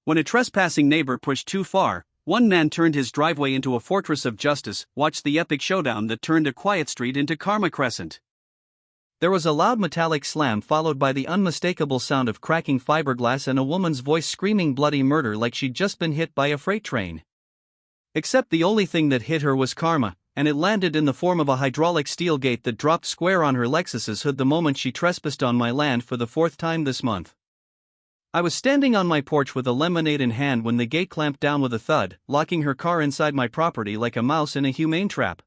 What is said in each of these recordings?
When a trespassing neighbor pushed too far, one man turned his driveway into a fortress of justice. Watch the epic showdown that turned a quiet street into Karma Crescent. There was a loud metallic slam followed by the unmistakable sound of cracking fiberglass and a woman's voice screaming bloody murder like she'd just been hit by a freight train. Except the only thing that hit her was karma, and it landed in the form of a hydraulic steel gate that dropped square on her Lexus's hood the moment she trespassed on my land for the fourth time this month. I was standing on my porch with a lemonade in hand when the gate clamped down with a thud, locking her car inside my property like a mouse in a humane trap.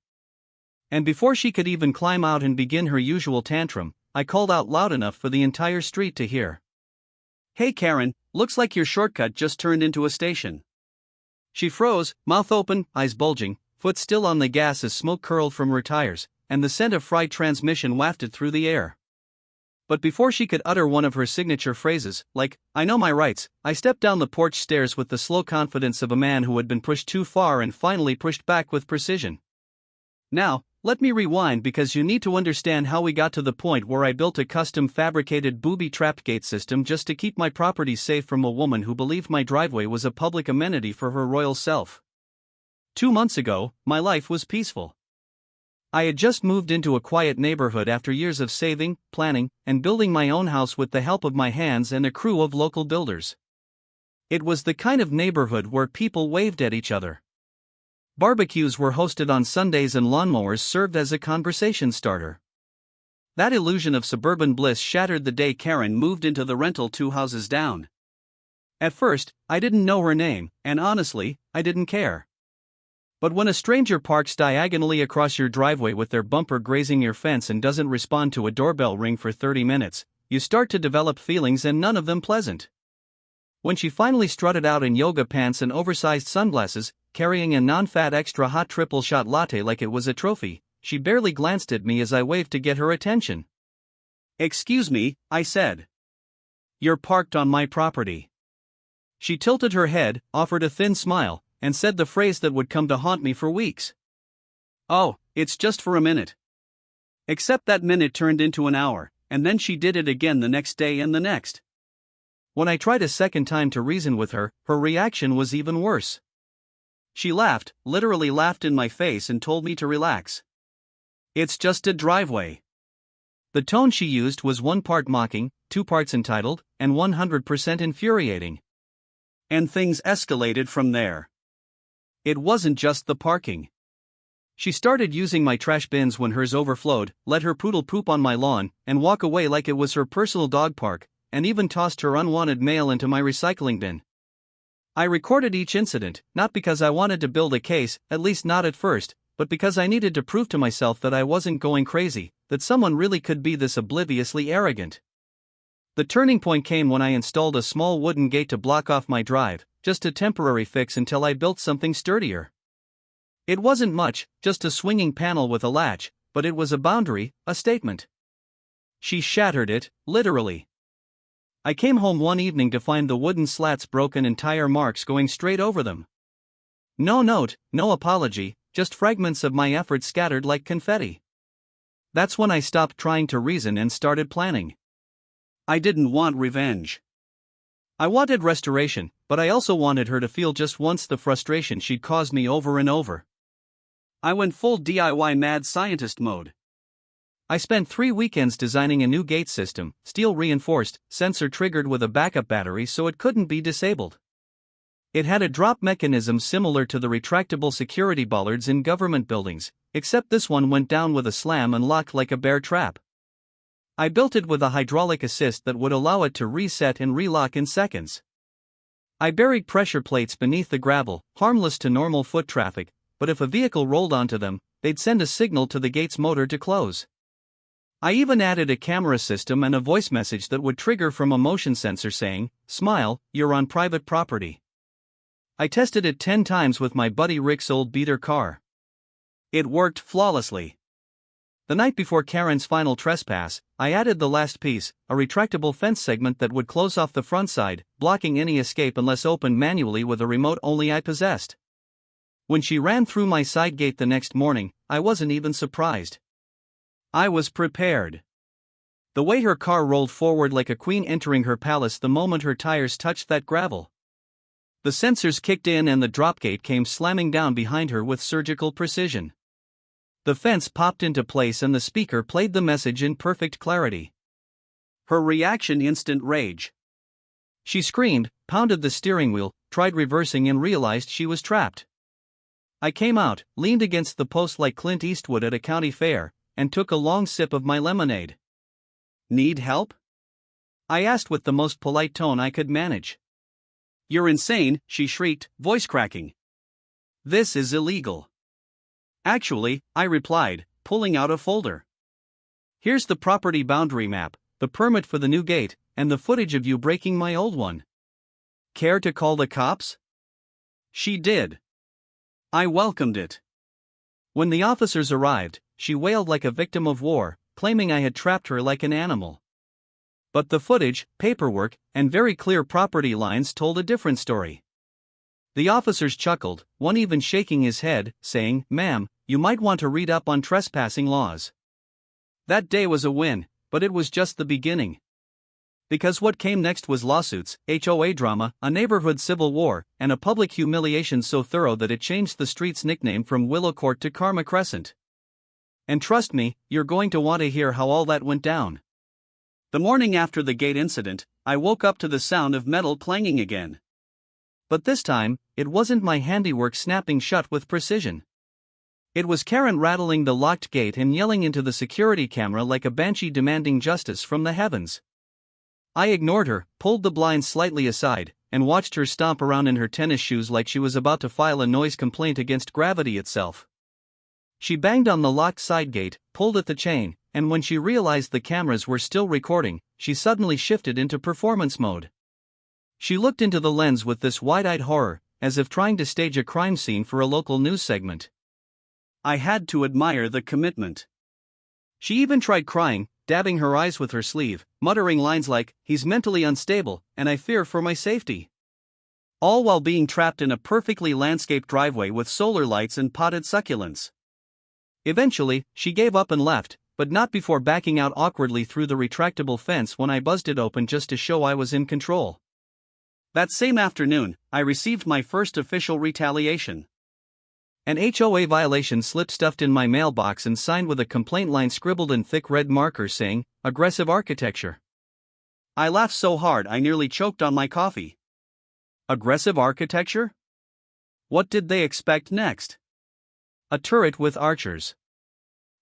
And before she could even climb out and begin her usual tantrum, I called out loud enough for the entire street to hear. "Hey Karen, looks like your shortcut just turned into a station." She froze, mouth open, eyes bulging, foot still on the gas as smoke curled from her tires, and the scent of fried transmission wafted through the air. But before she could utter one of her signature phrases, like, "I know my rights," I stepped down the porch stairs with the slow confidence of a man who had been pushed too far and finally pushed back with precision. Now, let me rewind because you need to understand how we got to the point where I built a custom fabricated booby-trapped gate system just to keep my property safe from a woman who believed my driveway was a public amenity for her royal self. 2 months ago, my life was peaceful. I had just moved into a quiet neighborhood after years of saving, planning, and building my own house with the help of my hands and a crew of local builders. It was the kind of neighborhood where people waved at each other. Barbecues were hosted on Sundays and lawnmowers served as a conversation starter. That illusion of suburban bliss shattered the day Karen moved into the rental 2 houses down. At first, I didn't know her name, and honestly, I didn't care. But when a stranger parks diagonally across your driveway with their bumper grazing your fence and doesn't respond to a doorbell ring for 30 minutes, you start to develop feelings and none of them pleasant. When she finally strutted out in yoga pants and oversized sunglasses, carrying a non-fat extra hot triple shot latte like it was a trophy, she barely glanced at me as I waved to get her attention. "Excuse me," I said. "You're parked on my property." She tilted her head, offered a thin smile, and said the phrase that would come to haunt me for weeks. "Oh, it's just for a minute." Except that minute turned into an hour, and then she did it again the next day and the next. When I tried a second time to reason with her, her reaction was even worse. She laughed, literally laughed in my face and told me to relax. "It's just a driveway." The tone she used was 1 part mocking, 2 parts entitled, and 100% infuriating. And things escalated from there. It wasn't just the parking. She started using my trash bins when hers overflowed, let her poodle poop on my lawn, and walk away like it was her personal dog park, and even tossed her unwanted mail into my recycling bin. I recorded each incident, not because I wanted to build a case, at least not at first, but because I needed to prove to myself that I wasn't going crazy, that someone really could be this obliviously arrogant. The turning point came when I installed a small wooden gate to block off my drive, just a temporary fix until I built something sturdier. It wasn't much, just a swinging panel with a latch, but it was a boundary, a statement. She shattered it, literally. I came home one evening to find the wooden slats broken and tire marks going straight over them. No note, no apology, just fragments of my effort scattered like confetti. That's when I stopped trying to reason and started planning. I didn't want revenge. I wanted restoration, but I also wanted her to feel just once the frustration she'd caused me over and over. I went full DIY mad scientist mode. I spent 3 weekends designing a new gate system, steel reinforced, sensor triggered with a backup battery so it couldn't be disabled. It had a drop mechanism similar to the retractable security bollards in government buildings, except this one went down with a slam and locked like a bear trap. I built it with a hydraulic assist that would allow it to reset and relock in seconds. I buried pressure plates beneath the gravel, harmless to normal foot traffic, but if a vehicle rolled onto them, they'd send a signal to the gate's motor to close. I even added a camera system and a voice message that would trigger from a motion sensor saying, "Smile, you're on private property." I tested it 10 times with my buddy Rick's old beater car. It worked flawlessly. The night before Karen's final trespass, I added the last piece, a retractable fence segment that would close off the front side, blocking any escape unless opened manually with a remote only I possessed. When she ran through my side gate the next morning, I wasn't even surprised. I was prepared. The way her car rolled forward like a queen entering her palace the moment her tires touched that gravel. The sensors kicked in and the dropgate came slamming down behind her with surgical precision. The fence popped into place and the speaker played the message in perfect clarity. Her reaction: instant rage. She screamed, pounded the steering wheel, tried reversing and realized she was trapped. I came out, leaned against the post like Clint Eastwood at a county fair, and took a long sip of my lemonade. Need help? I asked with the most polite tone I could manage. You're insane, she shrieked, voice cracking. This is illegal. Actually, I replied, pulling out a folder. Here's the property boundary map, the permit for the new gate, and the footage of you breaking my old one. Care to call the cops? She did. I welcomed it. When the officers arrived, she wailed like a victim of war, claiming I had trapped her like an animal. But the footage, paperwork, and very clear property lines told a different story. The officers chuckled, one even shaking his head, saying, "Ma'am, you might want to read up on trespassing laws." That day was a win, but it was just the beginning. Because what came next was lawsuits, HOA drama, a neighborhood civil war, and a public humiliation so thorough that it changed the street's nickname from Willow Court to Karma Crescent. And trust me, you're going to want to hear how all that went down. The morning after the gate incident, I woke up to the sound of metal clanging again. But this time, it wasn't my handiwork snapping shut with precision. It was Karen rattling the locked gate and yelling into the security camera like a banshee demanding justice from the heavens. I ignored her, pulled the blinds slightly aside, and watched her stomp around in her tennis shoes like she was about to file a noise complaint against gravity itself. She banged on the locked side gate, pulled at the chain, and when she realized the cameras were still recording, she suddenly shifted into performance mode. She looked into the lens with this wide-eyed horror, as if trying to stage a crime scene for a local news segment. I had to admire the commitment. She even tried crying, dabbing her eyes with her sleeve, muttering lines like, "He's mentally unstable, and I fear for my safety." All while being trapped in a perfectly landscaped driveway with solar lights and potted succulents. Eventually, she gave up and left, but not before backing out awkwardly through the retractable fence when I buzzed it open just to show I was in control. That same afternoon, I received my first official retaliation. An HOA violation slip stuffed in my mailbox and signed with a complaint line scribbled in thick red marker saying, "Aggressive architecture." I laughed so hard I nearly choked on my coffee. Aggressive architecture? What did they expect next? A turret with archers.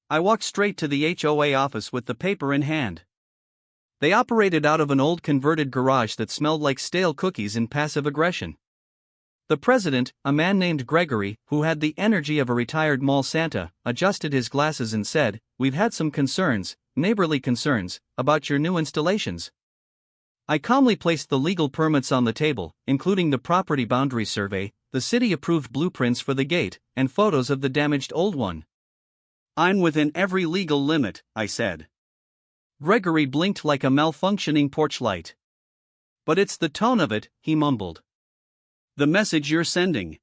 I walked straight to the HOA office with the paper in hand. They operated out of an old converted garage that smelled like stale cookies and passive aggression. The president, a man named Gregory, who had the energy of a retired mall Santa, adjusted his glasses and said, "We've had some concerns, neighborly concerns, about your new installations." I calmly placed the legal permits on the table, including the property boundary survey, the city-approved blueprints for the gate, and photos of the damaged old one. "I'm within every legal limit," I said. Gregory blinked like a malfunctioning porch light. "But it's the tone of it," he mumbled. "The message you're sending."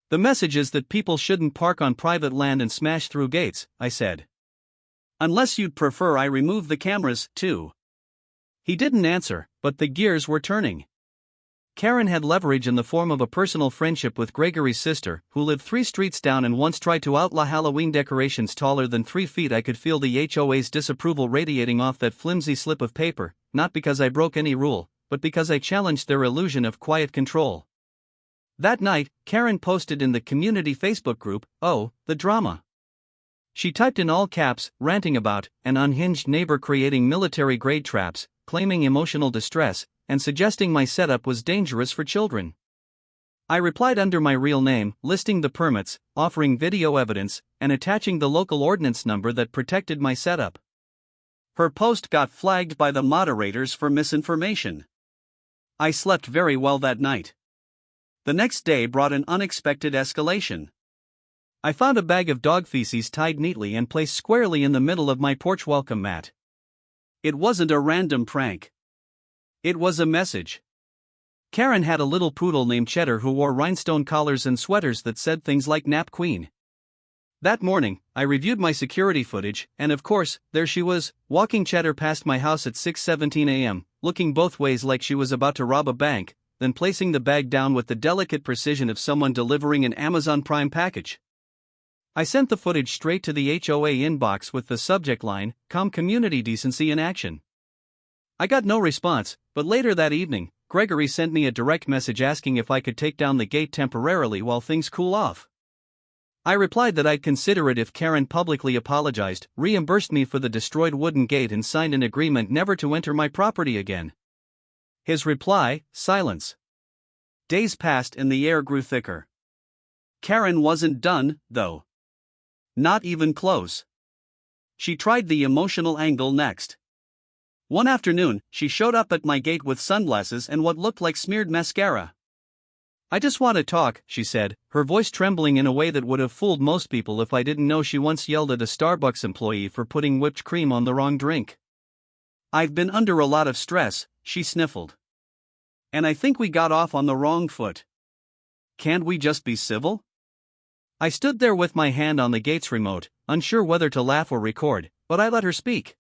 "The message is that people shouldn't park on private land and smash through gates," I said. "Unless you'd prefer I remove the cameras, too." He didn't answer, but the gears were turning. Karen had leverage in the form of a personal friendship with Gregory's sister, who lived 3 streets down and once tried to outlaw Halloween decorations taller than 3 feet. I could feel the HOA's disapproval radiating off that flimsy slip of paper, not because I broke any rule, but because I challenged their illusion of quiet control. That night, Karen posted in the community Facebook group, "Oh, the drama." She typed in all caps, ranting about an unhinged neighbor creating military-grade traps, claiming emotional distress, and suggesting my setup was dangerous for children. I replied under my real name, listing the permits, offering video evidence, and attaching the local ordinance number that protected my setup. Her post got flagged by the moderators for misinformation. I slept very well that night. The next day brought an unexpected escalation. I found a bag of dog feces tied neatly and placed squarely in the middle of my porch welcome mat. It wasn't a random prank. It was a message. Karen had a little poodle named Cheddar who wore rhinestone collars and sweaters that said things like "Nap Queen." That morning, I reviewed my security footage, and of course, there she was, walking Cheddar past my house at 6:17 a.m., looking both ways like she was about to rob a bank, then placing the bag down with the delicate precision of someone delivering an Amazon Prime package. I sent the footage straight to the HOA inbox with the subject line, "Com Community Decency in Action." I got no response, but later that evening, Gregory sent me a direct message asking if I could take down the gate temporarily while things cool off. I replied that I'd consider it if Karen publicly apologized, reimbursed me for the destroyed wooden gate, and signed an agreement never to enter my property again. His reply: silence. Days passed and the air grew thicker. Karen wasn't done, though. Not even close. She tried the emotional angle next. One afternoon, she showed up at my gate with sunglasses and what looked like smeared mascara. "I just want to talk," she said, her voice trembling in a way that would have fooled most people if I didn't know she once yelled at a Starbucks employee for putting whipped cream on the wrong drink. "I've been under a lot of stress," she sniffled. "And I think we got off on the wrong foot. Can't we just be civil?" I stood there with my hand on the gate's remote, unsure whether to laugh or record, but I let her speak.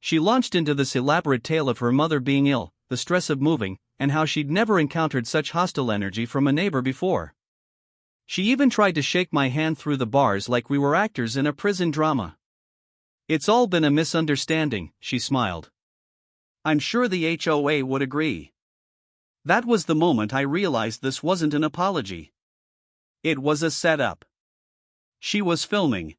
She launched into this elaborate tale of her mother being ill, the stress of moving, and how she'd never encountered such hostile energy from a neighbor before. She even tried to shake my hand through the bars like we were actors in a prison drama. "It's all been a misunderstanding," she smiled. "I'm sure the HOA would agree." That was the moment I realized this wasn't an apology. It was a setup. She was filming.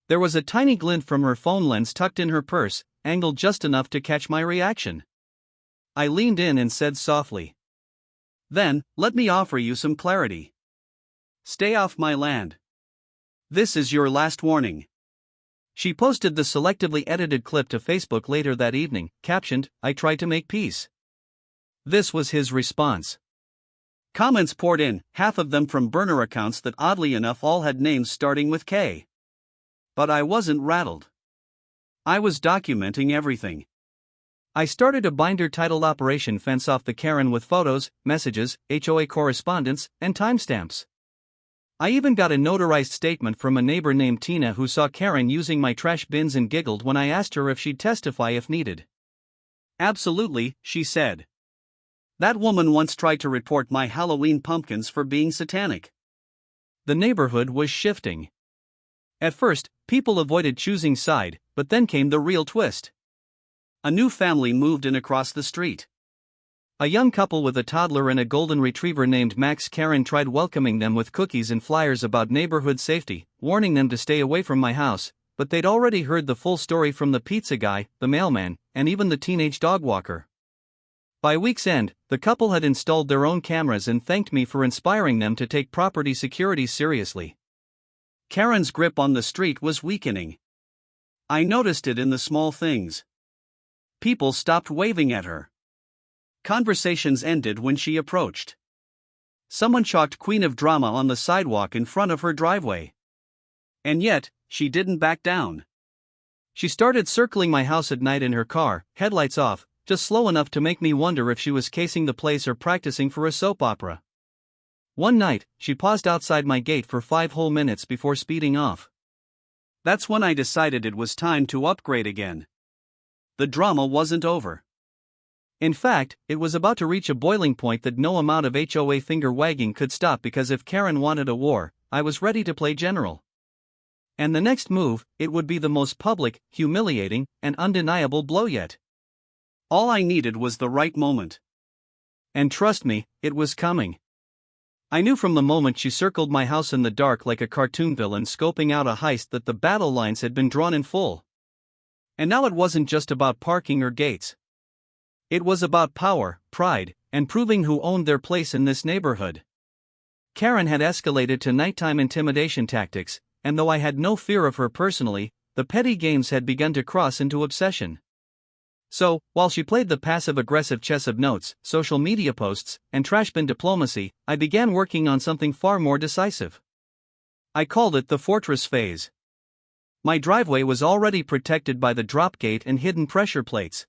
There was a tiny glint from her phone lens tucked in her purse, angled just enough to catch my reaction. I leaned in and said softly, "Then, let me offer you some clarity. Stay off my land. This is your last warning." She posted the selectively edited clip to Facebook later that evening, captioned, "I tried to make peace." This was his response. Comments poured in, half of them from burner accounts that oddly enough all had names starting with K. But I wasn't rattled. I was documenting everything. I started a binder titled Operation Fence Off the Karen with photos, messages, HOA correspondence, and timestamps. I even got a notarized statement from a neighbor named Tina who saw Karen using my trash bins and giggled when I asked her if she'd testify if needed. "Absolutely," she said. "That woman once tried to report my Halloween pumpkins for being satanic." The neighborhood was shifting. At first, people avoided choosing side, but then came the real twist. A new family moved in across the street. A young couple with a toddler and a golden retriever named Max. Karen tried welcoming them with cookies and flyers about neighborhood safety, warning them to stay away from my house, but they'd already heard the full story from the pizza guy, the mailman, and even the teenage dog walker. By week's end, the couple had installed their own cameras and thanked me for inspiring them to take property security seriously. Karen's grip on the street was weakening. I noticed it in the small things. People stopped waving at her. Conversations ended when she approached. Someone chalked Queen of Drama on the sidewalk in front of her driveway. And yet, she didn't back down. She started circling my house at night in her car, headlights off, just slow enough to make me wonder if she was casing the place or practicing for a soap opera. One night, she paused outside my gate for 5 whole minutes before speeding off. That's when I decided it was time to upgrade again. The drama wasn't over. In fact, it was about to reach a boiling point that no amount of HOA finger-wagging could stop, because if Karen wanted a war, I was ready to play general. And the next move, it would be the most public, humiliating, and undeniable blow yet. All I needed was the right moment. And trust me, it was coming. I knew from the moment she circled my house in the dark like a cartoon villain scoping out a heist that the battle lines had been drawn in full. And now it wasn't just about parking or gates. It was about power, pride, and proving who owned their place in this neighborhood. Karen had escalated to nighttime intimidation tactics, and though I had no fear of her personally, the petty games had begun to cross into obsession. So, while she played the passive-aggressive chess of notes, social media posts, and trashbin diplomacy, I began working on something far more decisive. I called it the fortress phase. My driveway was already protected by the drop gate and hidden pressure plates.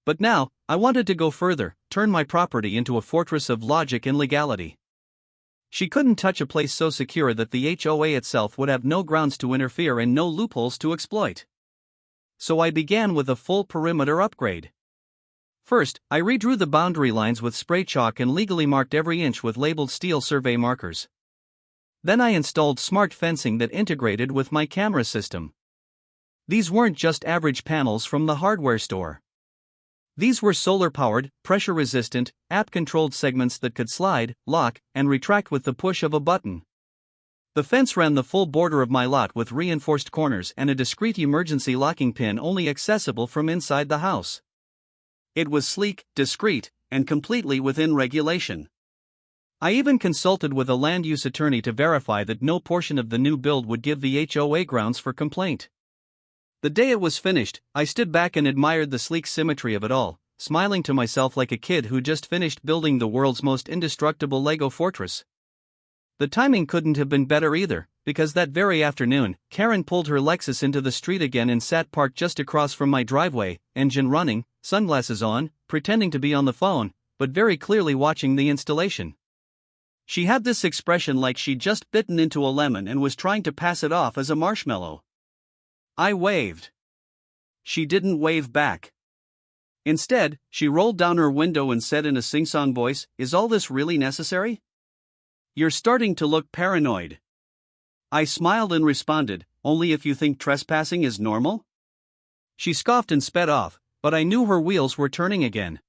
But now, I wanted to go further, turn my property into a fortress of logic and legality. She couldn't touch a place so secure that the HOA itself would have no grounds to interfere and no loopholes to exploit. So I began with a full perimeter upgrade. First, I redrew the boundary lines with spray chalk and legally marked every inch with labeled steel survey markers. Then I installed smart fencing that integrated with my camera system. These weren't just average panels from the hardware store. These were solar-powered, pressure-resistant, app-controlled segments that could slide, lock, and retract with the push of a button. The fence ran the full border of my lot with reinforced corners and a discreet emergency locking pin only accessible from inside the house. It was sleek, discreet, and completely within regulation. I even consulted with a land use attorney to verify that no portion of the new build would give the HOA grounds for complaint. The day it was finished, I stood back and admired the sleek symmetry of it all, smiling to myself like a kid who just finished building the world's most indestructible Lego fortress. The timing couldn't have been better either, because that very afternoon, Karen pulled her Lexus into the street again and sat parked just across from my driveway, engine running, sunglasses on, pretending to be on the phone, but very clearly watching the installation. She had this expression like she'd just bitten into a lemon and was trying to pass it off as a marshmallow. I waved. She didn't wave back. Instead, she rolled down her window and said in a sing-song voice, "Is all this really necessary? You're starting to look paranoid." I smiled and responded, "Only if you think trespassing is normal?" She scoffed and sped off, but I knew her wheels were turning again.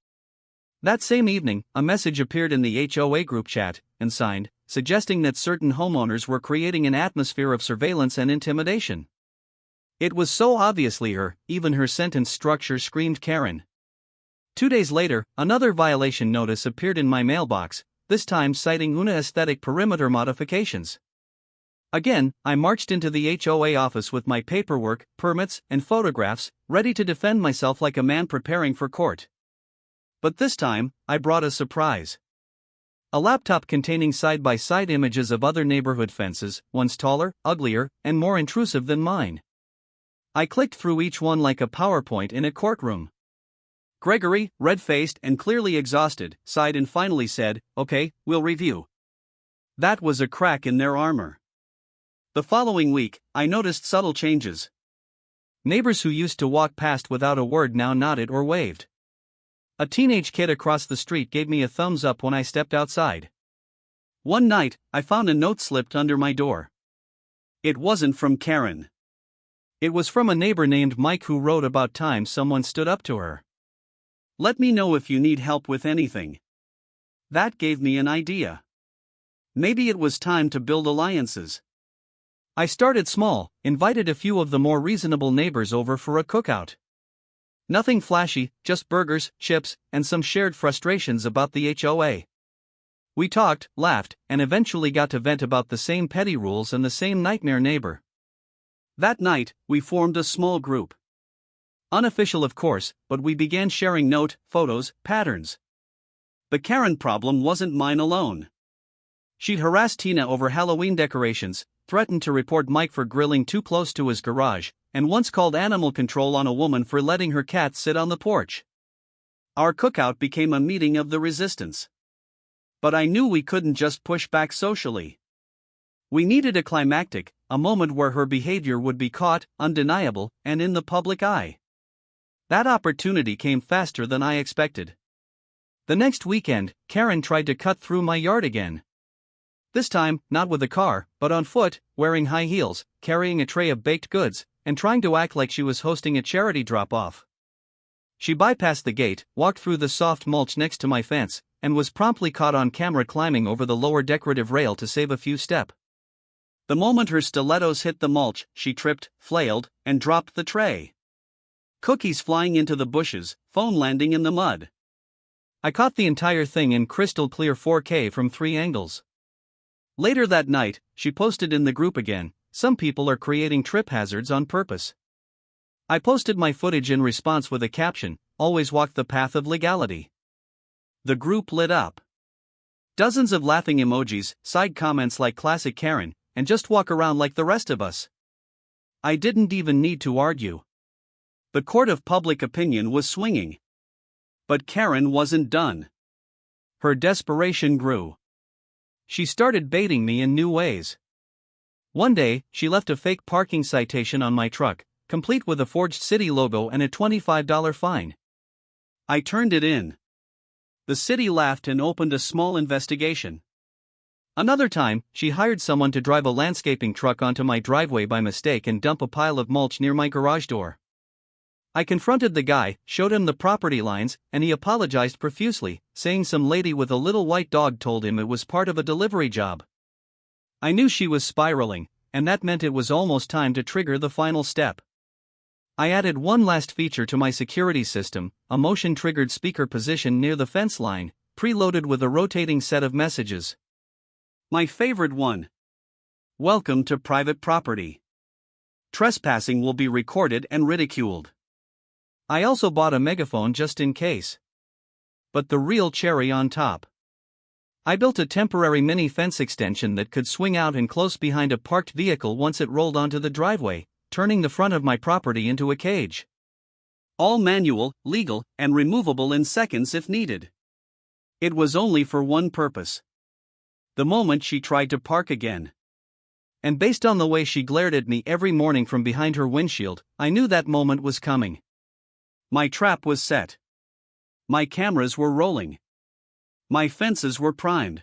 That same evening, a message appeared in the HOA group chat, and signed, suggesting that certain homeowners were creating an atmosphere of surveillance and intimidation. It was so obviously her, even her sentence structure screamed Karen. 2 days later, another violation notice appeared in my mailbox, this time citing Una aesthetic perimeter modifications. Again, I marched into the HOA office with my paperwork, permits, and photographs, ready to defend myself like a man preparing for court. But this time, I brought a surprise. A laptop containing side-by-side images of other neighborhood fences, ones taller, uglier, and more intrusive than mine. I clicked through each one like a PowerPoint in a courtroom. Gregory, red-faced and clearly exhausted, sighed and finally said, "Okay, we'll review." That was a crack in their armor. The following week, I noticed subtle changes. Neighbors who used to walk past without a word now nodded or waved. A teenage kid across the street gave me a thumbs up when I stepped outside. One night, I found a note slipped under my door. It wasn't from Karen. It was from a neighbor named Mike who wrote about times someone stood up to her. "Let me know if you need help with anything." That gave me an idea. Maybe it was time to build alliances. I started small, invited a few of the more reasonable neighbors over for a cookout. Nothing flashy, just burgers, chips, and some shared frustrations about the HOA. We talked, laughed, and eventually got to vent about the same petty rules and the same nightmare neighbor. That night, we formed a small group. Unofficial of course, but we began sharing note, photos, patterns. The Karen problem wasn't mine alone. She'd harassed Tina over Halloween decorations, threatened to report Mike for grilling too close to his garage, and once called animal control on a woman for letting her cat sit on the porch. Our cookout became a meeting of the resistance. But I knew we couldn't just push back socially. We needed a climactic, a moment where her behavior would be caught, undeniable, and in the public eye. That opportunity came faster than I expected. The next weekend, Karen tried to cut through my yard again. This time, not with a car, but on foot, wearing high heels, carrying a tray of baked goods, and trying to act like she was hosting a charity drop-off. She bypassed the gate, walked through the soft mulch next to my fence, and was promptly caught on camera climbing over the lower decorative rail to save a few steps. The moment her stilettos hit the mulch, she tripped, flailed, and dropped the tray. Cookies flying into the bushes, phone landing in the mud. I caught the entire thing in crystal clear 4K from 3 angles. Later that night, she posted in the group again, "Some people are creating trip hazards on purpose." I posted my footage in response with a caption, "Always walk the path of legality." The group lit up. Dozens of laughing emojis, side comments like classic Karen, and just walk around like the rest of us. I didn't even need to argue. The court of public opinion was swinging. But Karen wasn't done. Her desperation grew. She started baiting me in new ways. One day, she left a fake parking citation on my truck, complete with a forged city logo and a $25 fine. I turned it in. The city laughed and opened a small investigation. Another time, she hired someone to drive a landscaping truck onto my driveway by mistake and dump a pile of mulch near my garage door. I confronted the guy, showed him the property lines, and he apologized profusely, saying some lady with a little white dog told him it was part of a delivery job. I knew she was spiraling, and that meant it was almost time to trigger the final step. I added one last feature to my security system, a motion-triggered speaker positioned near the fence line, preloaded with a rotating set of messages. My favorite one. Welcome to private property. Trespassing will be recorded and ridiculed. I also bought a megaphone just in case. But the real cherry on top. I built a temporary mini fence extension that could swing out and close behind a parked vehicle once it rolled onto the driveway, turning the front of my property into a cage. All manual, legal, and removable in seconds if needed. It was only for one purpose. The moment she tried to park again. And based on the way she glared at me every morning from behind her windshield, I knew that moment was coming. My trap was set. My cameras were rolling. My fences were primed.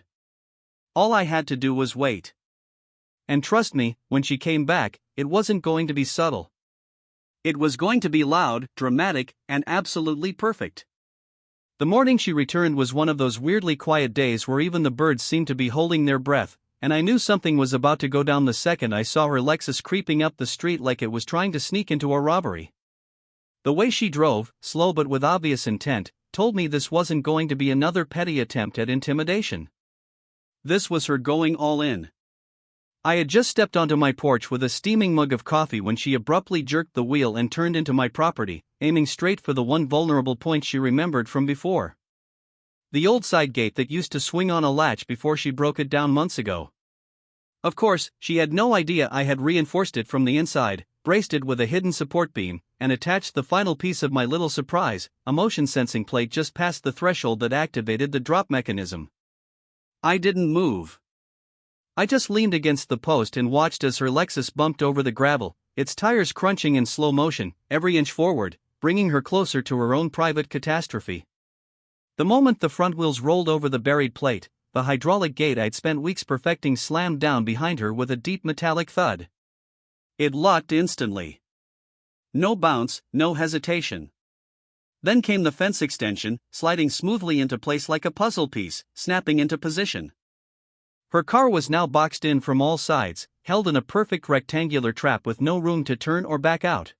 All I had to do was wait. And trust me, when she came back, it wasn't going to be subtle. It was going to be loud, dramatic, and absolutely perfect. The morning she returned was one of those weirdly quiet days where even the birds seemed to be holding their breath, and I knew something was about to go down the second I saw her Lexus creeping up the street like it was trying to sneak into a robbery. The way she drove, slow but with obvious intent, told me this wasn't going to be another petty attempt at intimidation. This was her going all in. I had just stepped onto my porch with a steaming mug of coffee when she abruptly jerked the wheel and turned into my property, aiming straight for the one vulnerable point she remembered from before. The old side gate that used to swing on a latch before she broke it down months ago. Of course, she had no idea I had reinforced it from the inside, braced it with a hidden support beam, and attached the final piece of my little surprise, a motion sensing plate just past the threshold that activated the drop mechanism. I didn't move. I just leaned against the post and watched as her Lexus bumped over the gravel, its tires crunching in slow motion, every inch forward, bringing her closer to her own private catastrophe. The moment the front wheels rolled over the buried plate, the hydraulic gate I'd spent weeks perfecting slammed down behind her with a deep metallic thud. It locked instantly. No bounce, no hesitation. Then came the fence extension, sliding smoothly into place like a puzzle piece, snapping into position. Her car was now boxed in from all sides, held in a perfect rectangular trap with no room to turn or back out.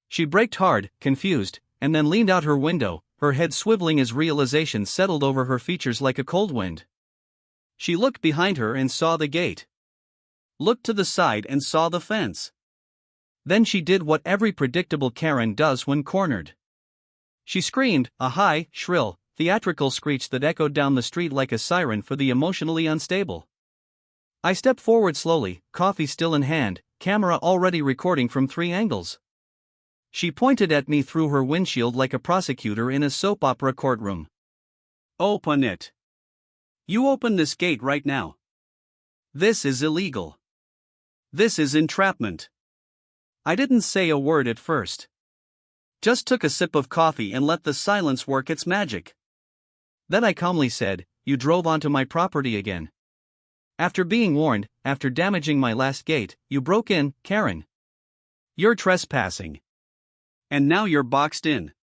She braked hard, confused, and then leaned out her window, her head swiveling as realization settled over her features like a cold wind. She looked behind her and saw the gate. Looked to the side and saw the fence. Then she did what every predictable Karen does when cornered. She screamed, a high, shrill, theatrical screech that echoed down the street like a siren for the emotionally unstable. I stepped forward slowly, coffee still in hand, camera already recording from 3 angles. She pointed at me through her windshield like a prosecutor in a soap opera courtroom. Open it. You open this gate right now. This is illegal. This is entrapment. I didn't say a word at first. Just took a sip of coffee and let the silence work its magic. Then I calmly said, "You drove onto my property again. After being warned, after damaging my last gate, you broke in, Karen. You're trespassing. And now you're boxed in.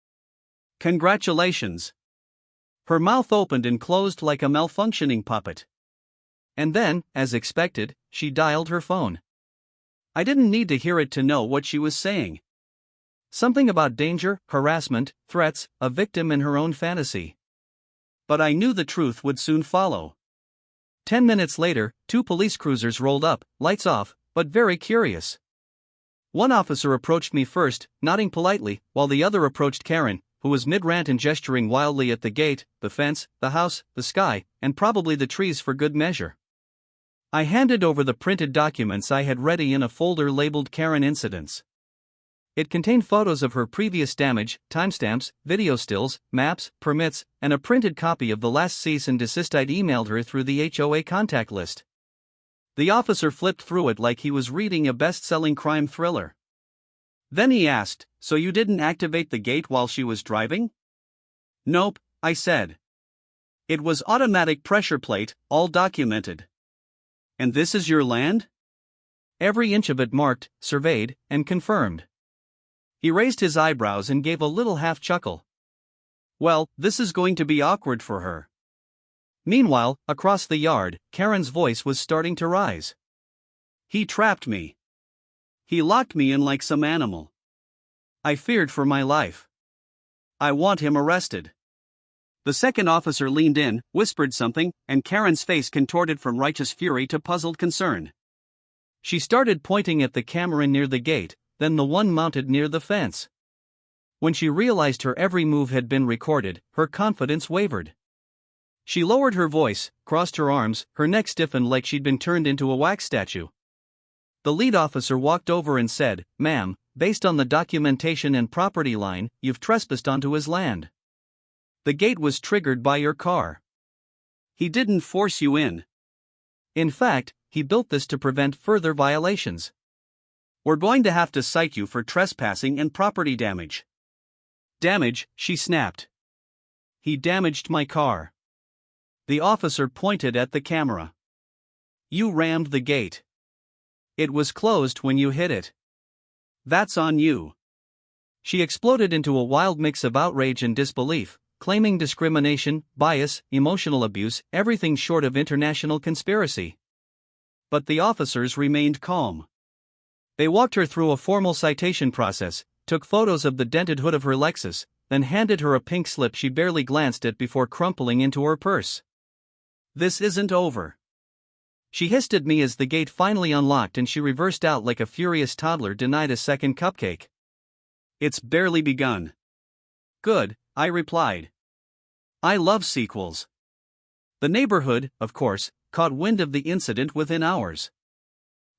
Congratulations." Her mouth opened and closed like a malfunctioning puppet. And then, as expected, she dialed her phone. I didn't need to hear it to know what she was saying. Something about danger, harassment, threats, a victim in her own fantasy. But I knew the truth would soon follow. 10 minutes later, 2 police cruisers rolled up, lights off, but very curious. One officer approached me first, nodding politely, while the other approached Karen, who was mid-rant and gesturing wildly at the gate, the fence, the house, the sky, and probably the trees for good measure. I handed over the printed documents I had ready in a folder labeled Karen Incidents. It contained photos of her previous damage, timestamps, video stills, maps, permits, and a printed copy of the last cease and desist I'd emailed her through the HOA contact list. The officer flipped through it like he was reading a best-selling crime thriller. Then he asked, "So you didn't activate the gate while she was driving?" Nope, I said. It was automatic pressure plate, all documented. And this is your land? Every inch of it marked, surveyed, and confirmed. He raised his eyebrows and gave a little half chuckle. Well, this is going to be awkward for her. Meanwhile, across the yard, Karen's voice was starting to rise. He trapped me. He locked me in like some animal. I feared for my life. I want him arrested. The second officer leaned in, whispered something, and Karen's face contorted from righteous fury to puzzled concern. She started pointing at the camera near the gate, then the one mounted near the fence. When she realized her every move had been recorded, her confidence wavered. She lowered her voice, crossed her arms, her neck stiffened like she'd been turned into a wax statue. The lead officer walked over and said, "Ma'am, based on the documentation and property line, you've trespassed onto his land. The gate was triggered by your car. He didn't force you in. In fact, he built this to prevent further violations. We're going to have to cite you for trespassing and property damage." Damage, she snapped. He damaged my car. The officer pointed at the camera. You rammed the gate. It was closed when you hit it. That's on you. She exploded into a wild mix of outrage and disbelief, claiming discrimination, bias, emotional abuse, everything short of international conspiracy. But the officers remained calm. They walked her through a formal citation process, took photos of the dented hood of her Lexus, then handed her a pink slip she barely glanced at before crumpling into her purse. This isn't over. She hissed at me as the gate finally unlocked and she reversed out like a furious toddler denied a second cupcake. It's barely begun. Good, I replied. I love sequels. The neighborhood, of course, caught wind of the incident within hours.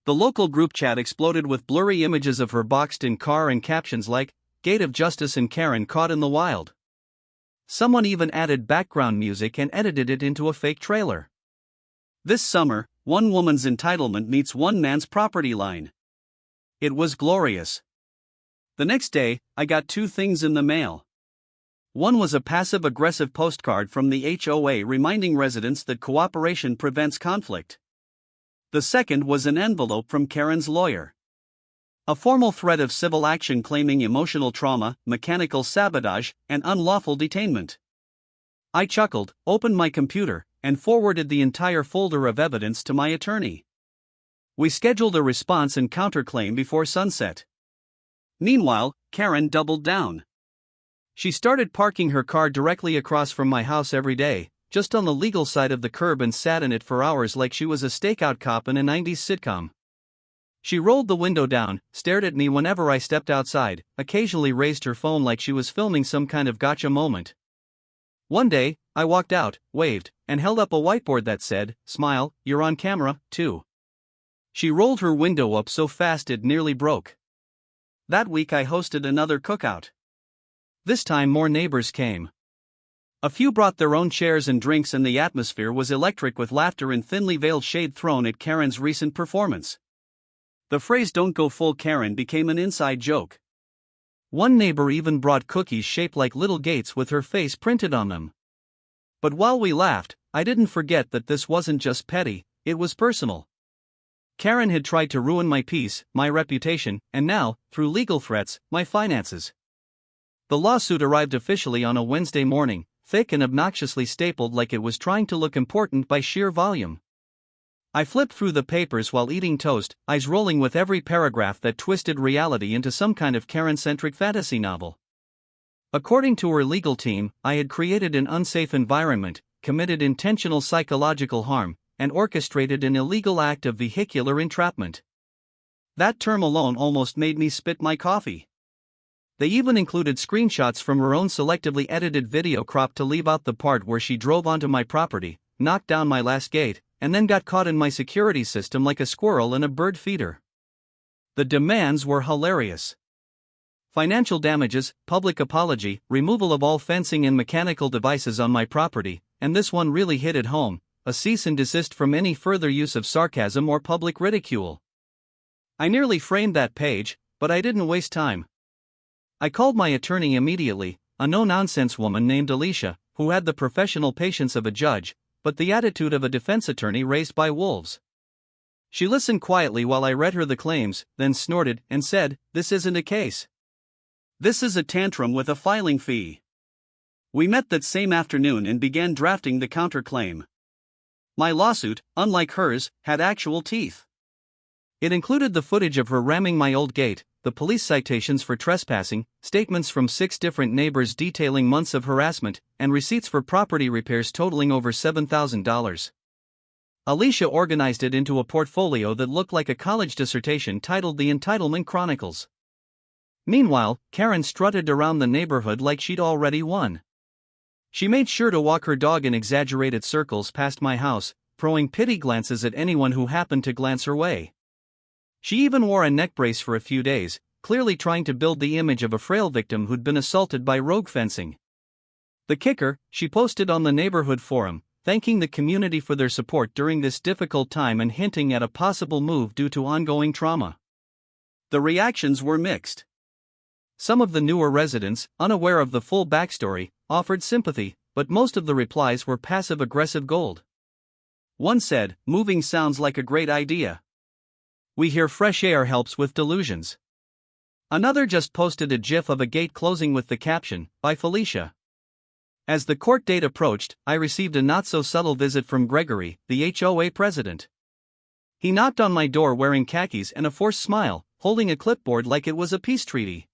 The local group chat exploded with blurry images of her boxed-in car and captions like, "Gate of Justice and Karen caught in the wild." Someone even added background music and edited it into a fake trailer. This summer, one woman's entitlement meets one man's property line. It was glorious. The next day, I got two things in the mail. One was a passive-aggressive postcard from the HOA reminding residents that cooperation prevents conflict. The second was an envelope from Karen's lawyer. A formal threat of civil action claiming emotional trauma, mechanical sabotage, and unlawful detainment. I chuckled, opened my computer, and forwarded the entire folder of evidence to my attorney. We scheduled a response and counterclaim before sunset. Meanwhile, Karen doubled down. She started parking her car directly across from my house every day, just on the legal side of the curb, and sat in it for hours like she was a stakeout cop in a 90s sitcom. She rolled the window down, stared at me whenever I stepped outside, occasionally raised her phone like she was filming some kind of gotcha moment. One day, I walked out, waved, and held up a whiteboard that said, "Smile, you're on camera, too." She rolled her window up so fast it nearly broke. That week I hosted another cookout. This time more neighbors came. A few brought their own chairs and drinks, and the atmosphere was electric with laughter and thinly veiled shade thrown at Karen's recent performance. The phrase "don't go full Karen" became an inside joke. One neighbor even brought cookies shaped like little gates with her face printed on them. But while we laughed, I didn't forget that this wasn't just petty, it was personal. Karen had tried to ruin my peace, my reputation, and now, through legal threats, my finances. The lawsuit arrived officially on a Wednesday morning, thick and obnoxiously stapled like it was trying to look important by sheer volume. I flipped through the papers while eating toast, eyes rolling with every paragraph that twisted reality into some kind of Karen-centric fantasy novel. According to her legal team, I had created an unsafe environment, committed intentional psychological harm, and orchestrated an illegal act of vehicular entrapment. That term alone almost made me spit my coffee. They even included screenshots from her own selectively edited video cropped to leave out the part where she drove onto my property, knocked down my last gate, and then got caught in my security system like a squirrel in a bird feeder. The demands were hilarious. Financial damages, public apology, removal of all fencing and mechanical devices on my property, and this one really hit it home, a cease and desist from any further use of sarcasm or public ridicule. I nearly framed that page, but I didn't waste time. I called my attorney immediately, a no-nonsense woman named Alicia, who had the professional patience of a judge, but the attitude of a defense attorney raised by wolves. She listened quietly while I read her the claims, then snorted and said, "This isn't a case. This is a tantrum with a filing fee." We met that same afternoon and began drafting the counterclaim. My lawsuit, unlike hers, had actual teeth. It included the footage of her ramming my old gate, the police citations for trespassing, statements from 6 different neighbors detailing months of harassment, and receipts for property repairs totaling over $7,000. Alicia organized it into a portfolio that looked like a college dissertation titled The Entitlement Chronicles. Meanwhile, Karen strutted around the neighborhood like she'd already won. She made sure to walk her dog in exaggerated circles past my house, throwing pity glances at anyone who happened to glance her way. She even wore a neck brace for a few days, clearly trying to build the image of a frail victim who'd been assaulted by rogue fencing. The kicker, she posted on the neighborhood forum, thanking the community for their support during this difficult time and hinting at a possible move due to ongoing trauma. The reactions were mixed. Some of the newer residents, unaware of the full backstory, offered sympathy, but most of the replies were passive-aggressive gold. One said, "Moving sounds like a great idea. We hear fresh air helps with delusions." Another just posted a gif of a gate closing with the caption, "By Felicia." As the court date approached, I received a not-so-subtle visit from Gregory, the HOA president. He knocked on my door wearing khakis and a forced smile, holding a clipboard like it was a peace treaty.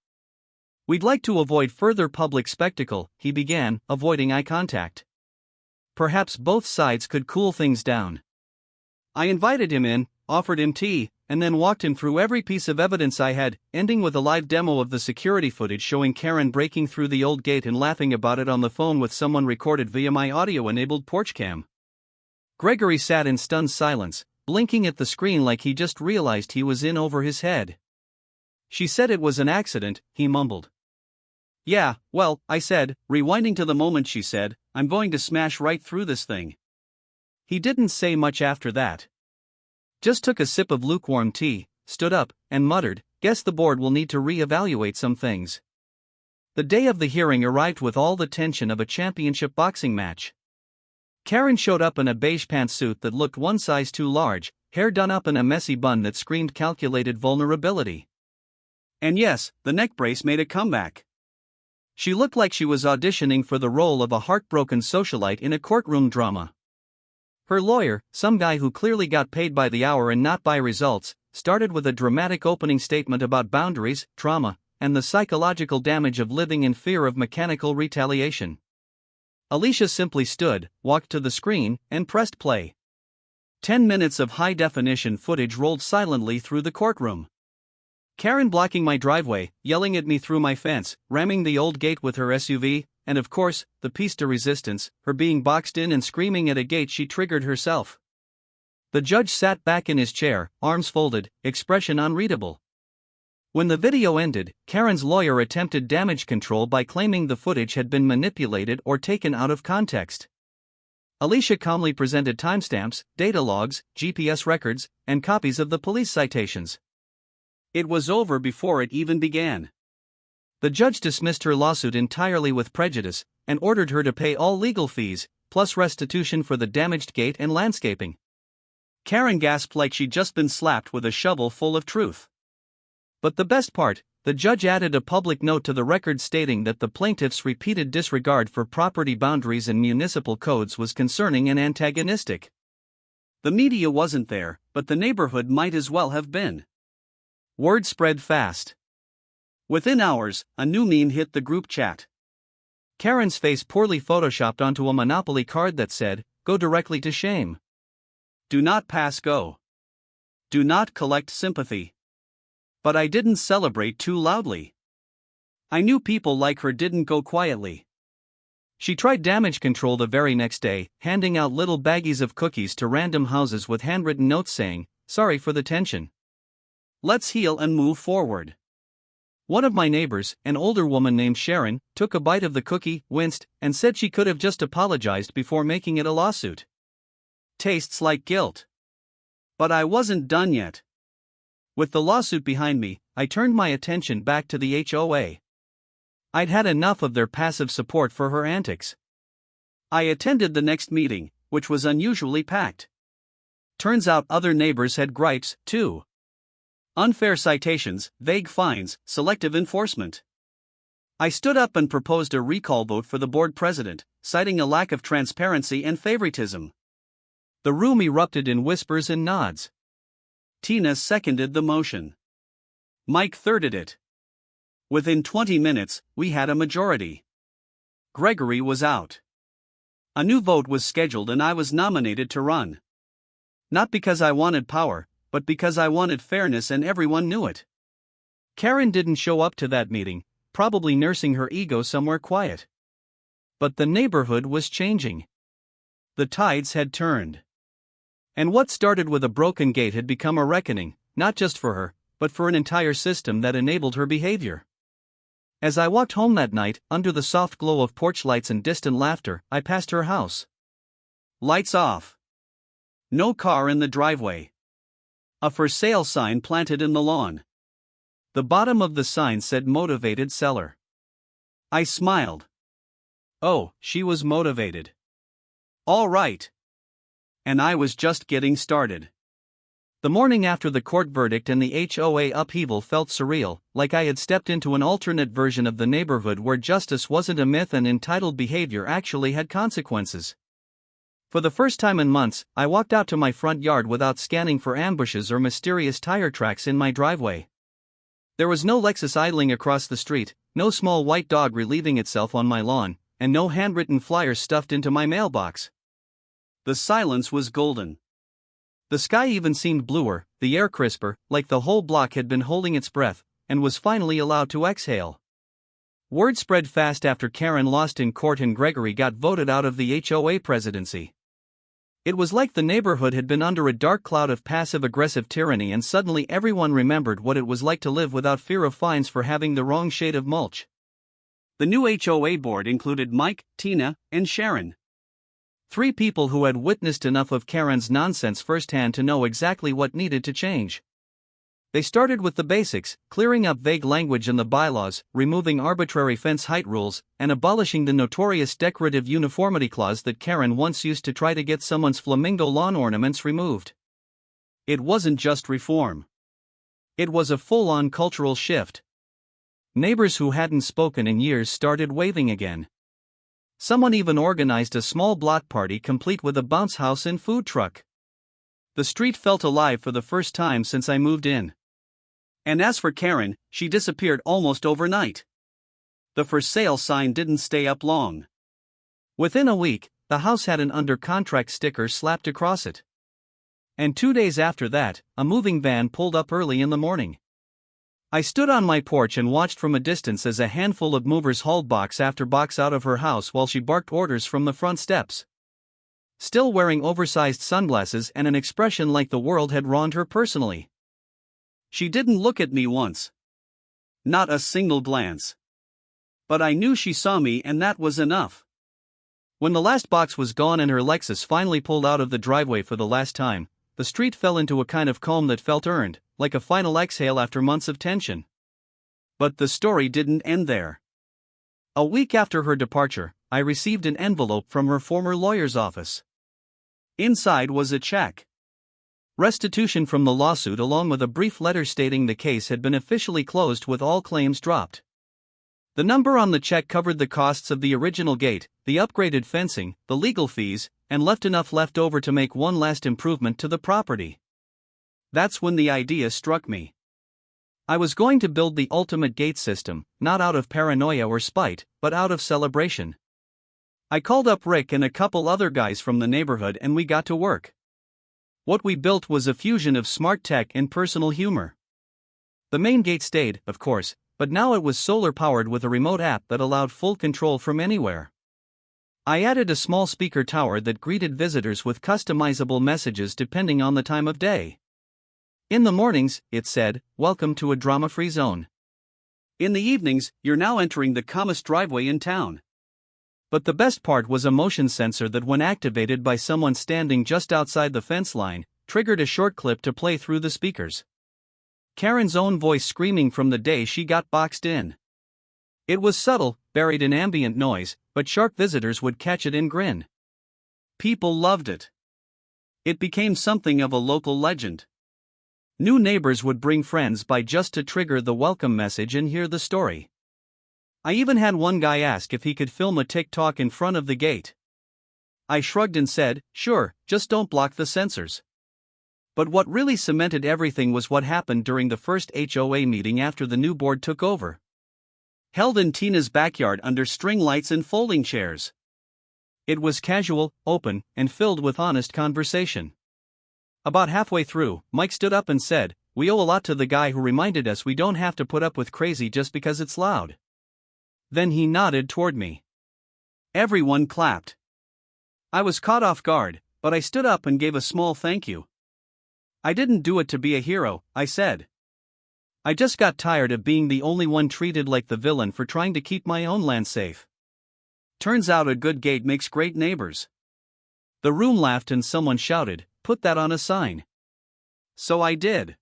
"We'd like to avoid further public spectacle," he began, avoiding eye contact. "Perhaps both sides could cool things down." I invited him in, offered him tea, and then walked him through every piece of evidence I had, ending with a live demo of the security footage showing Karen breaking through the old gate and laughing about it on the phone with someone recorded via my audio-enabled porch cam. Gregory sat in stunned silence, blinking at the screen like he just realized he was in over his head. "She said it was an accident," he mumbled. "Yeah, well," I said, rewinding to the moment she said, "I'm going to smash right through this thing." He didn't say much after that. Just took a sip of lukewarm tea, stood up, and muttered, "Guess the board will need to re-evaluate some things." The day of the hearing arrived with all the tension of a championship boxing match. Karen showed up in a beige pantsuit that looked one size too large, hair done up in a messy bun that screamed calculated vulnerability. And yes, the neck brace made a comeback. She looked like she was auditioning for the role of a heartbroken socialite in a courtroom drama. Her lawyer, some guy who clearly got paid by the hour and not by results, started with a dramatic opening statement about boundaries, trauma, and the psychological damage of living in fear of mechanical retaliation. Alicia simply stood, walked to the screen, and pressed play. 10 minutes of high-definition footage rolled silently through the courtroom. Karen blocking my driveway, yelling at me through my fence, ramming the old gate with her SUV, and of course, the piece de resistance, her being boxed in and screaming at a gate she triggered herself. The judge sat back in his chair, arms folded, expression unreadable. When the video ended, Karen's lawyer attempted damage control by claiming the footage had been manipulated or taken out of context. Alicia calmly presented timestamps, data logs, GPS records, and copies of the police citations. It was over before it even began. The judge dismissed her lawsuit entirely with prejudice, and ordered her to pay all legal fees, plus restitution for the damaged gate and landscaping. Karen gasped like she'd just been slapped with a shovel full of truth. But the best part, the judge added a public note to the record stating that the plaintiff's repeated disregard for property boundaries and municipal codes was concerning and antagonistic. The media wasn't there, but the neighborhood might as well have been. Word spread fast. Within hours, a new meme hit the group chat. Karen's face poorly photoshopped onto a Monopoly card that said, "Go directly to shame. Do not pass go. Do not collect sympathy." But I didn't celebrate too loudly. I knew people like her didn't go quietly. She tried damage control the very next day, handing out little baggies of cookies to random houses with handwritten notes saying, "Sorry for the tension. Let's heal and move forward." One of my neighbors, an older woman named Sharon, took a bite of the cookie, winced, and said she could have just apologized before making it a lawsuit. Tastes like guilt. But I wasn't done yet. With the lawsuit behind me, I turned my attention back to the HOA. I'd had enough of their passive support for her antics. I attended the next meeting, which was unusually packed. Turns out other neighbors had gripes, too. Unfair citations, vague fines, selective enforcement. I stood up and proposed a recall vote for the board president, citing a lack of transparency and favoritism. The room erupted in whispers and nods. Tina seconded the motion. Mike thirded it. Within 20 minutes, we had a majority. Gregory was out. A new vote was scheduled and I was nominated to run. Not because I wanted power, but because I wanted fairness and everyone knew it. Karen didn't show up to that meeting, probably nursing her ego somewhere quiet. But the neighborhood was changing. The tides had turned. And what started with a broken gate had become a reckoning, not just for her, but for an entire system that enabled her behavior. As I walked home that night, under the soft glow of porch lights and distant laughter, I passed her house. Lights off. No car in the driveway. A for sale sign planted in the lawn. The bottom of the sign said motivated seller. I smiled. Oh, she was motivated. All right. And I was just getting started. The morning after the court verdict and the HOA upheaval felt surreal, like I had stepped into an alternate version of the neighborhood where justice wasn't a myth and entitled behavior actually had consequences. For the first time in months, I walked out to my front yard without scanning for ambushes or mysterious tire tracks in my driveway. There was no Lexus idling across the street, no small white dog relieving itself on my lawn, and no handwritten flyers stuffed into my mailbox. The silence was golden. The sky even seemed bluer, the air crisper, like the whole block had been holding its breath, and was finally allowed to exhale. Word spread fast after Karen lost in court and Gregory got voted out of the HOA presidency. It was like the neighborhood had been under a dark cloud of passive-aggressive tyranny and suddenly everyone remembered what it was like to live without fear of fines for having the wrong shade of mulch. The new HOA board included Mike, Tina, and Sharon. 3 people who had witnessed enough of Karen's nonsense firsthand to know exactly what needed to change. They started with the basics, clearing up vague language in the bylaws, removing arbitrary fence height rules, and abolishing the notorious decorative uniformity clause that Karen once used to try to get someone's flamingo lawn ornaments removed. It wasn't just reform. It was a full-on cultural shift. Neighbors who hadn't spoken in years started waving again. Someone even organized a small block party complete with a bounce house and food truck. The street felt alive for the first time since I moved in. And as for Karen, she disappeared almost overnight. The for sale sign didn't stay up long. Within a week, the house had an under contract sticker slapped across it. And 2 days after that, a moving van pulled up early in the morning. I stood on my porch and watched from a distance as a handful of movers hauled box after box out of her house while she barked orders from the front steps. Still wearing oversized sunglasses and an expression like the world had wronged her personally. She didn't look at me once. Not a single glance. But I knew she saw me and that was enough. When the last box was gone and her Lexus finally pulled out of the driveway for the last time, the street fell into a kind of calm that felt earned, like a final exhale after months of tension. But the story didn't end there. A week after her departure, I received an envelope from her former lawyer's office. Inside was a check. Restitution from the lawsuit along with a brief letter stating the case had been officially closed with all claims dropped. The number on the check covered the costs of the original gate, the upgraded fencing, the legal fees, and left enough left over to make one last improvement to the property. That's when the idea struck me. I was going to build the ultimate gate system, not out of paranoia or spite, but out of celebration. I called up Rick and a couple other guys from the neighborhood and we got to work. What we built was a fusion of smart tech and personal humor. The main gate stayed, of course, but now it was solar-powered with a remote app that allowed full control from anywhere. I added a small speaker tower that greeted visitors with customizable messages depending on the time of day. In the mornings, it said, "Welcome to a drama-free zone." In the evenings, "You're now entering the calmest driveway in town." But the best part was a motion sensor that, when activated by someone standing just outside the fence line, triggered a short clip to play through the speakers. Karen's own voice screaming from the day she got boxed in. It was subtle, buried in ambient noise, but sharp visitors would catch it and grin. People loved it. It became something of a local legend. New neighbors would bring friends by just to trigger the welcome message and hear the story. I even had one guy ask if he could film a TikTok in front of the gate. I shrugged and said, sure, just don't block the sensors. But what really cemented everything was what happened during the first HOA meeting after the new board took over. Held in Tina's backyard under string lights and folding chairs. It was casual, open, and filled with honest conversation. About halfway through, Mike stood up and said, "We owe a lot to the guy who reminded us we don't have to put up with crazy just because it's loud." Then he nodded toward me. Everyone clapped. I was caught off guard, but I stood up and gave a small thank you. "I didn't do it to be a hero," I said. "I just got tired of being the only one treated like the villain for trying to keep my own land safe." Turns out a good gate makes great neighbors. The room laughed and someone shouted, "Put that on a sign." So I did.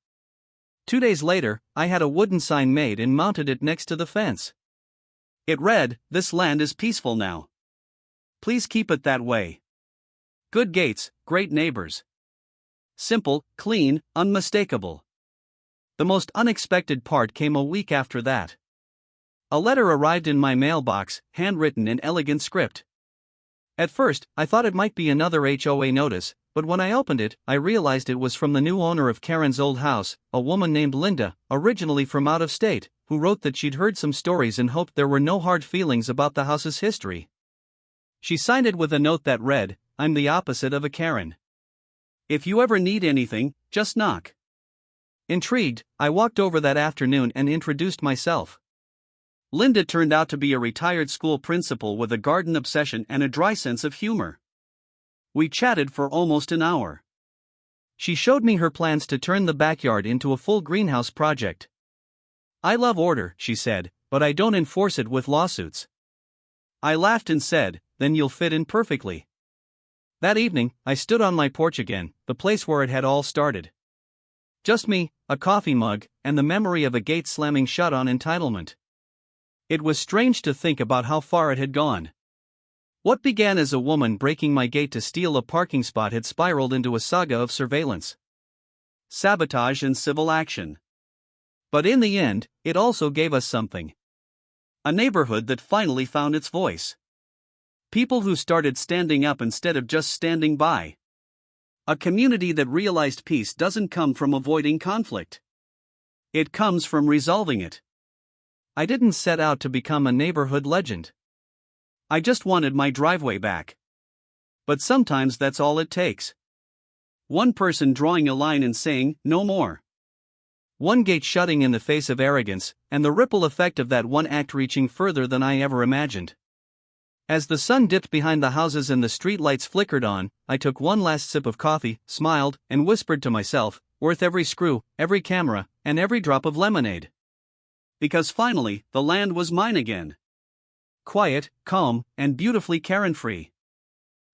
2 days later, I had a wooden sign made and mounted it next to the fence. It read, "This land is peaceful now. Please keep it that way. Good gates, great neighbors." Simple, clean, unmistakable. The most unexpected part came a week after that. A letter arrived in my mailbox, handwritten in elegant script. At first, I thought it might be another HOA notice, but when I opened it, I realized it was from the new owner of Karen's old house, a woman named Linda, originally from out of state, who wrote that she'd heard some stories and hoped there were no hard feelings about the house's history. She signed it with a note that read, "I'm the opposite of a Karen. If you ever need anything, just knock." Intrigued, I walked over that afternoon and introduced myself. Linda turned out to be a retired school principal with a garden obsession and a dry sense of humor. We chatted for almost an hour. She showed me her plans to turn the backyard into a full greenhouse project. "I love order," she said, "but I don't enforce it with lawsuits." I laughed and said, "Then you'll fit in perfectly." That evening, I stood on my porch again, the place where it had all started. Just me, a coffee mug, and the memory of a gate slamming shut on entitlement. It was strange to think about how far it had gone. What began as a woman breaking my gate to steal a parking spot had spiraled into a saga of surveillance, sabotage, and civil action. But in the end, it also gave us something. A neighborhood that finally found its voice. People who started standing up instead of just standing by. A community that realized peace doesn't come from avoiding conflict. It comes from resolving it. I didn't set out to become a neighborhood legend. I just wanted my driveway back. But sometimes that's all it takes. One person drawing a line and saying, "No more." One gate shutting in the face of arrogance, and the ripple effect of that one act reaching further than I ever imagined. As the sun dipped behind the houses and the street lights flickered on, I took one last sip of coffee, smiled, and whispered to myself, worth every screw, every camera, and every drop of lemonade. Because finally, the land was mine again. Quiet, calm, and beautifully Karen-free.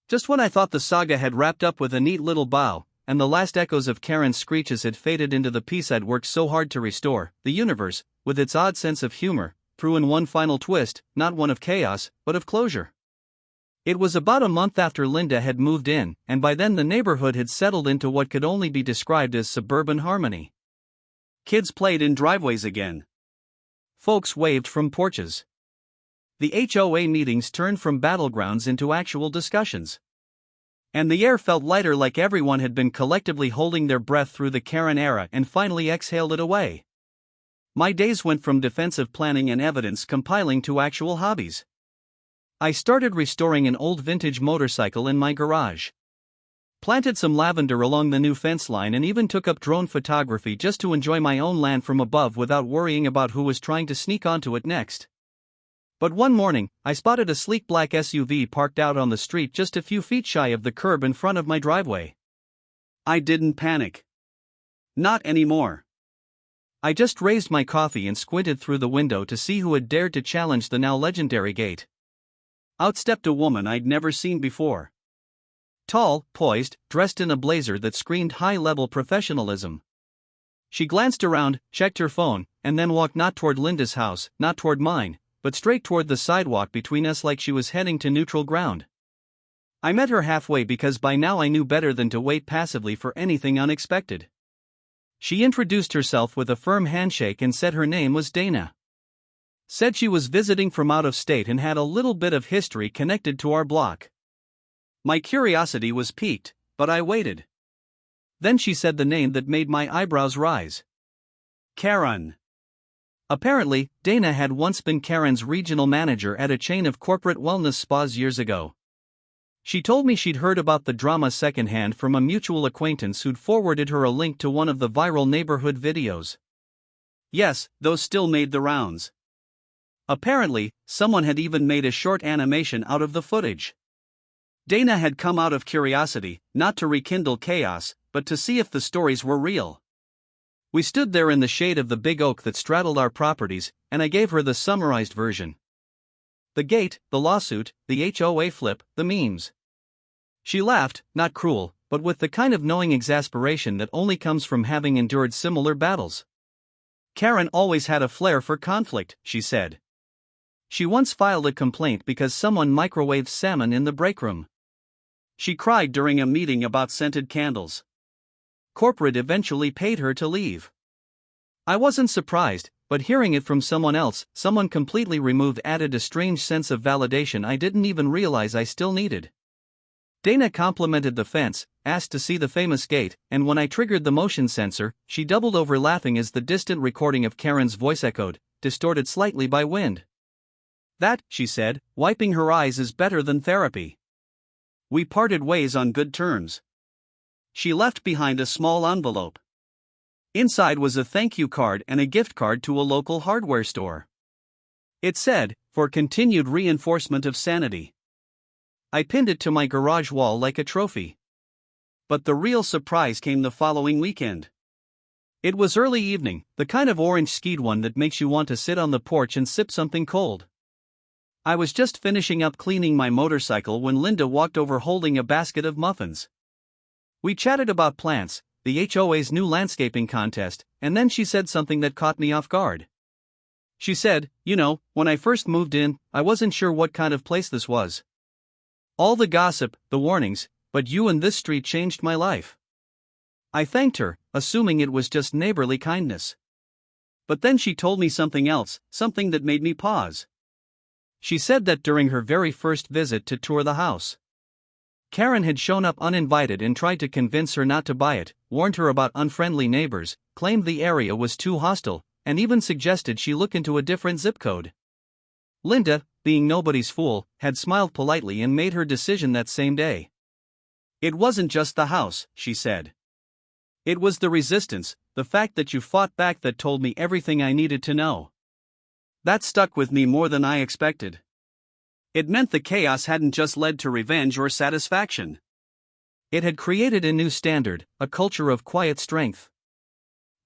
Just when I thought the saga had wrapped up with a neat little bow, and the last echoes of Karen's screeches had faded into the peace I'd worked so hard to restore, the universe, with its odd sense of humor, threw in one final twist, not one of chaos, but of closure. It was about a month after Linda had moved in, and by then the neighborhood had settled into what could only be described as suburban harmony. Kids played in driveways again. Folks waved from porches. The HOA meetings turned from battlegrounds into actual discussions. And the air felt lighter, like everyone had been collectively holding their breath through the Karen era and finally exhaled it away. My days went from defensive planning and evidence compiling to actual hobbies. I started restoring an old vintage motorcycle in my garage. Planted some lavender along the new fence line and even took up drone photography just to enjoy my own land from above without worrying about who was trying to sneak onto it next. But one morning, I spotted a sleek black SUV parked out on the street just a few feet shy of the curb in front of my driveway. I didn't panic. Not anymore. I just raised my coffee and squinted through the window to see who had dared to challenge the now legendary gate. Out stepped a woman I'd never seen before. Tall, poised, dressed in a blazer that screamed high-level professionalism. She glanced around, checked her phone, and then walked not toward Linda's house, not toward mine, but straight toward the sidewalk between us like she was heading to neutral ground. I met her halfway because by now I knew better than to wait passively for anything unexpected. She introduced herself with a firm handshake and said her name was Dana. Said she was visiting from out of state and had a little bit of history connected to our block. My curiosity was piqued, but I waited. Then she said the name that made my eyebrows rise. Karen. Apparently, Dana had once been Karen's regional manager at a chain of corporate wellness spas years ago. She told me she'd heard about the drama secondhand from a mutual acquaintance who'd forwarded her a link to one of the viral neighborhood videos. Yes, those still made the rounds. Apparently, someone had even made a short animation out of the footage. Dana had come out of curiosity, not to rekindle chaos, but to see if the stories were real. We stood there in the shade of the big oak that straddled our properties, and I gave her the summarized version. The gate, the lawsuit, the HOA flip, the memes. She laughed, not cruel, but with the kind of knowing exasperation that only comes from having endured similar battles. Karen always had a flair for conflict, she said. She once filed a complaint because someone microwaved salmon in the break room. She cried during a meeting about scented candles. Corporate eventually paid her to leave. I wasn't surprised, but hearing it from someone else, someone completely removed, added a strange sense of validation I didn't even realize I still needed. Dana complimented the fence, asked to see the famous gate, and when I triggered the motion sensor, she doubled over laughing as the distant recording of Karen's voice echoed, distorted slightly by wind. That, she said, wiping her eyes, is better than therapy. We parted ways on good terms. She left behind a small envelope. Inside was a thank you card and a gift card to a local hardware store. It said, "For continued reinforcement of sanity." I pinned it to my garage wall like a trophy. But the real surprise came the following weekend. It was early evening, the kind of orange-skied one that makes you want to sit on the porch and sip something cold. I was just finishing up cleaning my motorcycle when Linda walked over holding a basket of muffins. We chatted about plants, the HOA's new landscaping contest, and then she said something that caught me off guard. She said, "You know, when I first moved in, I wasn't sure what kind of place this was. All the gossip, the warnings, but you and this street changed my life." I thanked her, assuming it was just neighborly kindness. But then she told me something else, something that made me pause. She said that during her very first visit to tour the house, Karen had shown up uninvited and tried to convince her not to buy it, warned her about unfriendly neighbors, claimed the area was too hostile, and even suggested she look into a different zip code. Linda, being nobody's fool, had smiled politely and made her decision that same day. It wasn't just the house, she said. It was the resistance, the fact that you fought back, that told me everything I needed to know. That stuck with me more than I expected. It meant the chaos hadn't just led to revenge or satisfaction. It had created a new standard, a culture of quiet strength.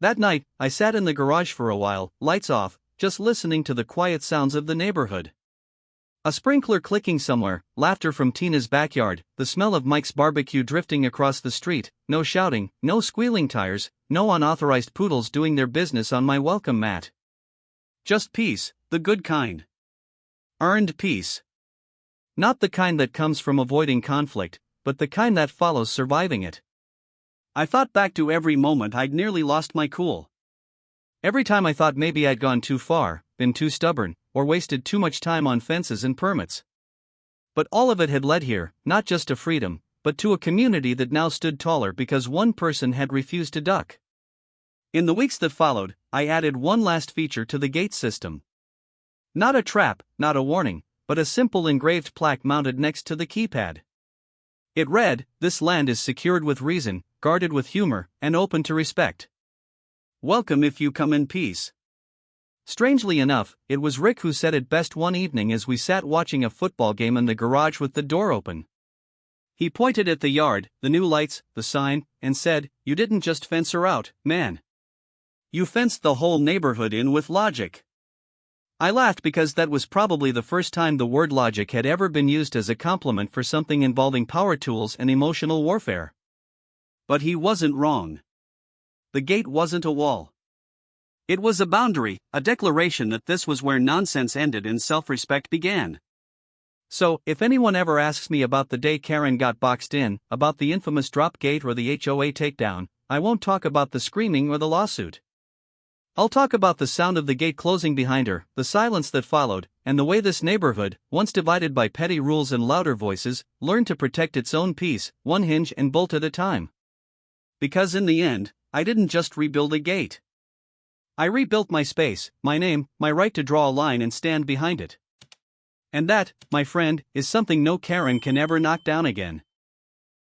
That night, I sat in the garage for a while, lights off, just listening to the quiet sounds of the neighborhood. A sprinkler clicking somewhere, laughter from Tina's backyard, the smell of Mike's barbecue drifting across the street, no shouting, no squealing tires, no unauthorized poodles doing their business on my welcome mat. Just peace, the good kind. Earned peace. Not the kind that comes from avoiding conflict, but the kind that follows surviving it. I thought back to every moment I'd nearly lost my cool. Every time I thought maybe I'd gone too far, been too stubborn, or wasted too much time on fences and permits. But all of it had led here, not just to freedom, but to a community that now stood taller because one person had refused to duck. In the weeks that followed, I added one last feature to the gate system. Not a trap, not a warning, but a simple engraved plaque mounted next to the keypad. It read, "This land is secured with reason, guarded with humor, and open to respect. Welcome if you come in peace." Strangely enough, it was Rick who said it best one evening as we sat watching a football game in the garage with the door open. He pointed at the yard, the new lights, the sign, and said, "You didn't just fence her out, man. You fenced the whole neighborhood in with logic." I laughed because that was probably the first time the word logic had ever been used as a compliment for something involving power tools and emotional warfare. But he wasn't wrong. The gate wasn't a wall. It was a boundary, a declaration that this was where nonsense ended and self-respect began. So, if anyone ever asks me about the day Karen got boxed in, about the infamous drop gate or the HOA takedown, I won't talk about the screaming or the lawsuit. I'll talk about the sound of the gate closing behind her, the silence that followed, and the way this neighborhood, once divided by petty rules and louder voices, learned to protect its own peace, one hinge and bolt at a time. Because in the end, I didn't just rebuild a gate. I rebuilt my space, my name, my right to draw a line and stand behind it. And that, my friend, is something no Karen can ever knock down again.